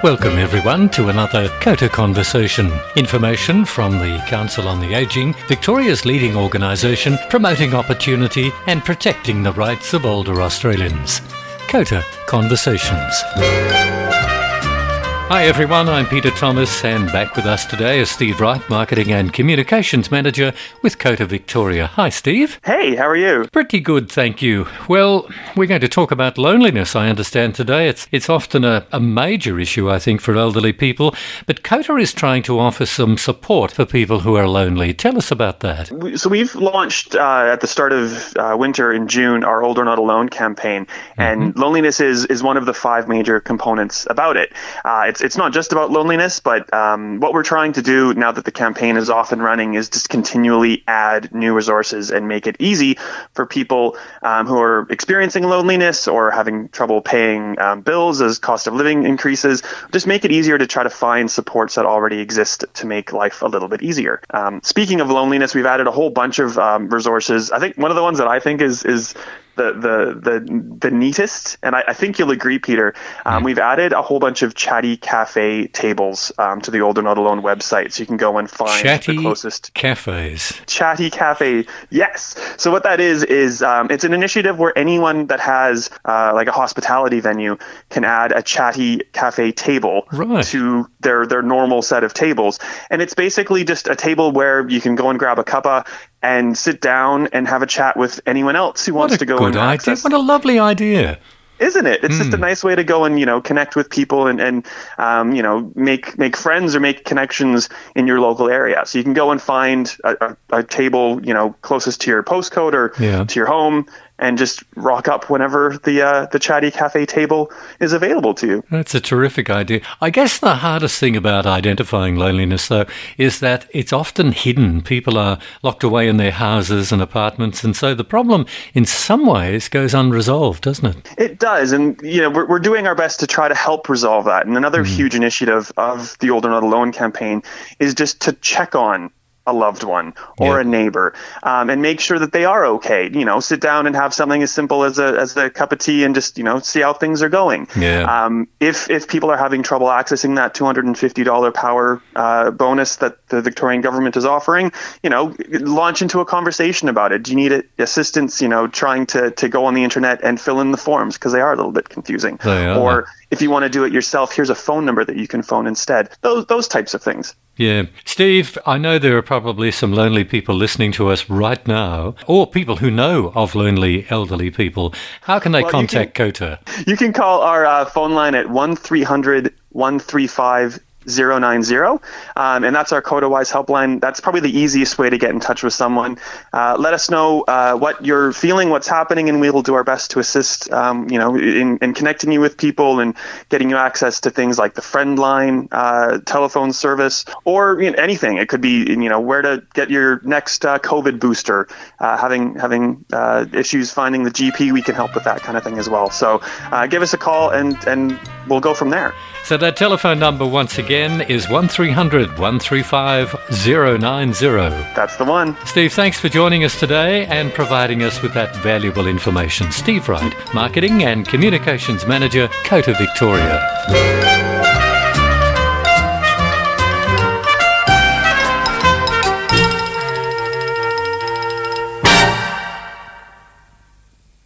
Welcome everyone to another COTA Conversation. Information from the Council on the Ageing, Victoria's leading organisation promoting opportunity and protecting the rights of older Australians. COTA Conversations. Hi everyone, I'm Peter Thomas, and back with us today is Steve Wright, Marketing and Communications Manager with COTA Victoria. Hi Steve. Hey, how are you? Pretty good, thank you. Well, we're going to talk about loneliness, I understand today. It's often a major issue, I think, for elderly people, but COTA is trying to offer some support for people who are lonely. Tell us about that. So we've launched at the start of winter in June our Older Not Alone campaign, and loneliness is one of the 5 major components about it. It's not just about loneliness, but what we're trying to do now that the campaign is off and running is just continually add new resources and make it easy for people who are experiencing loneliness or having trouble paying bills as cost of living increases. Just make it easier to try to find supports that already exist to make life a little bit easier. Speaking of loneliness, we've added a whole bunch of resources. I think one of the ones that I think is the neatest, and I think you'll agree, Peter. We've added a whole bunch of chatty cafe tables to the Older Not Alone website, so you can go and find the closest cafes. Chatty cafe, yes. So what that is it's an initiative where anyone that has like a hospitality venue can add a chatty cafe table to their normal set of tables, and it's basically just a table where you can go and grab a cuppa and sit down and have a chat with anyone else who wants to go and access. What a lovely idea. Isn't it? It's just a nice way to go and, connect with people and make friends or make connections in your local area. So you can go and find a table, closest to your postcode or to your home, and just rock up whenever the chatty cafe table is available to you. That's a terrific idea. I guess the hardest thing about identifying loneliness, though, is that it's often hidden. People are locked away in their houses and apartments, and so the problem, in some ways, goes unresolved, doesn't it? It does, and we're doing our best to try to help resolve that. And another huge initiative of the Older Not Alone campaign is just to check on a loved one or a neighbor, and make sure that they are okay. Sit down and have something as simple as a cup of tea and just see how things are going. If people are having trouble accessing that $250 power bonus that the Victorian Government is offering, launch into a conversation about it. Do you need assistance trying to go on the internet and fill in the forms, because they are a little bit confusing? Or if you want to do it yourself, here's a phone number that you can phone instead. Those types of things. Yeah. Steve, I know there are probably some lonely people listening to us right now, or people who know of lonely elderly people. How can they contact COTA? You can call our phone line at 1-300-135-090, and that's our COTA-wise helpline. That's probably the easiest way to get in touch with someone. Let us know what you're feeling, what's happening, and we will do our best to assist, in connecting you with people and getting you access to things like the friend line, telephone service, or anything. It could be, where to get your next COVID booster, having issues finding the GP. We can help with that kind of thing as well. So give us a call and we'll go from there. So that telephone number once again is 1-300-135-090. That's the one. Steve, thanks for joining us today and providing us with that valuable information. Steve Wright, Marketing and Communications Manager, COTA Victoria.